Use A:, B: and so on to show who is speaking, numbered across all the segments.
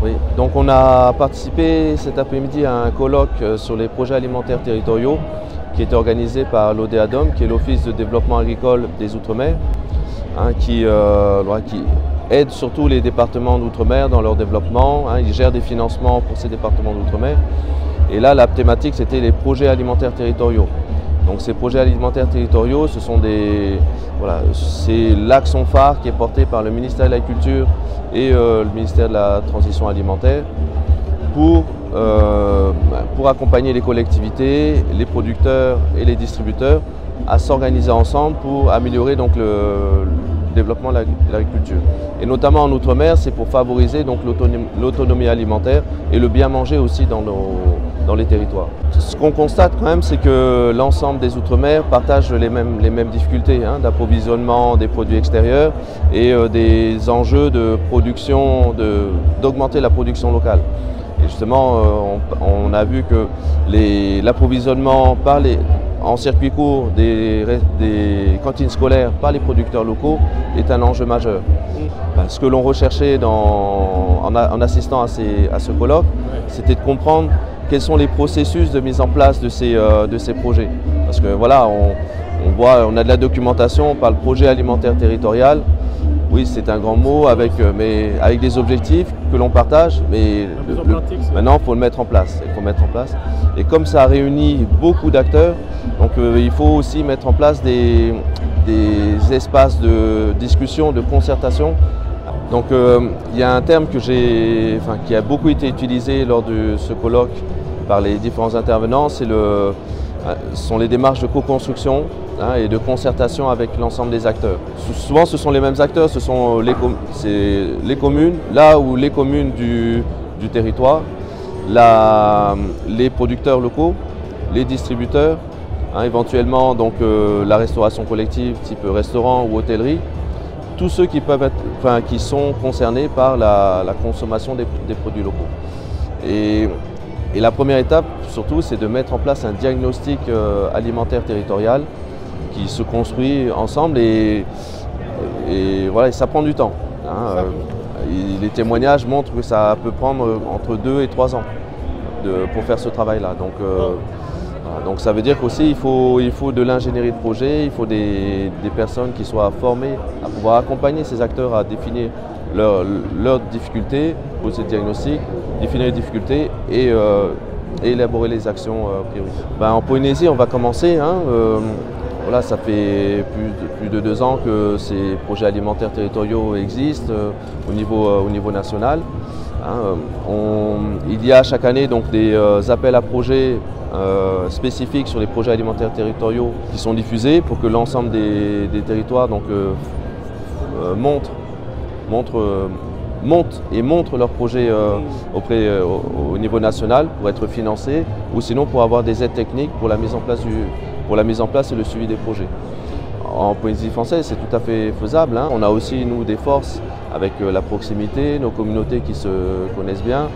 A: Oui, donc on a participé cet après-midi à un colloque sur les projets alimentaires territoriaux qui était organisé par l'ODEADOM, qui est l'Office de développement agricole des Outre-mer, qui aide surtout les départements d'Outre-mer dans leur développement. Il gère des financements pour ces départements d'Outre-mer. Et là, la thématique, c'était les projets alimentaires territoriaux. Donc ces projets alimentaires territoriaux, c'est l'action phare qui est porté par le ministère de l'Agriculture et le ministère de la Transition alimentaire pour accompagner les collectivités, les producteurs et les distributeurs à s'organiser ensemble pour améliorer donc, le développement de l'agriculture. Et notamment en Outre-mer, c'est pour favoriser l'autonomie alimentaire et le bien manger aussi dans les territoires. Ce qu'on constate quand même, c'est que l'ensemble des Outre-mer partagent les mêmes difficultés d'approvisionnement des produits extérieurs et des enjeux de production, d'augmenter la production locale. Et justement, on a vu que l'approvisionnement en circuit court des cantines scolaires par les producteurs locaux est un enjeu majeur. Ce que l'on recherchait en assistant à ce colloque, c'était de comprendre quels sont les processus de mise en place de ces projets. Parce que voilà, on a de la documentation, on parle projet alimentaire territorial. Oui, c'est un grand mot avec des objectifs que l'on partage, mais maintenant il faut le mettre en place. Et comme ça réunit beaucoup d'acteurs, donc il faut aussi mettre en place des espaces de discussion, de concertation. Donc il y a un terme qui a beaucoup été utilisé lors de ce colloque par les différents intervenants, ce sont les démarches de co-construction et de concertation avec l'ensemble des acteurs. Souvent ce sont les mêmes acteurs, ce sont les communes, là où les communes du territoire, les producteurs locaux, les distributeurs, éventuellement donc, la restauration collective type restaurant ou hôtellerie, tous ceux qui sont concernés par la consommation des produits locaux. Et la première étape, surtout, c'est de mettre en place un diagnostic alimentaire territorial qui se construit ensemble et voilà, ça prend du temps. Les témoignages montrent que ça peut prendre entre 2 et 3 ans pour faire ce travail-là. Donc ça veut dire qu'aussi il faut de l'ingénierie de projet, il faut des personnes qui soient formées à pouvoir accompagner ces acteurs à définir leurs difficultés, poser le diagnostic, définir les difficultés et élaborer les actions prioritaires. En Polynésie, on va commencer. Voilà, ça fait plus de 2 ans que ces projets alimentaires territoriaux existent au niveau national. Il y a chaque année donc, des appels à projets spécifiques sur les projets alimentaires territoriaux qui sont diffusés pour que l'ensemble des territoires donc, montrent leurs projets au niveau national pour être financés ou sinon pour avoir des aides techniques pour la mise en place et le suivi des projets. En Polynésie française, c'est tout à fait faisable. On a aussi, nous, des forces avec la proximité, nos communautés qui se connaissent bien.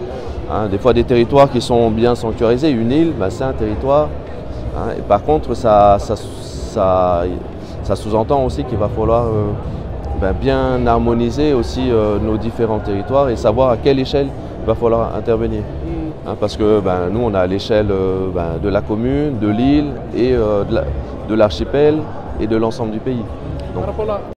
A: Des fois, des territoires qui sont bien sanctuarisés. Une île, c'est un territoire. Et par contre, ça sous-entend aussi qu'il va falloir bien harmoniser aussi nos différents territoires et savoir à quelle échelle il va falloir intervenir. Parce que nous, on a l'échelle de la commune, de l'île et de l'archipel et de l'ensemble du pays. Donc,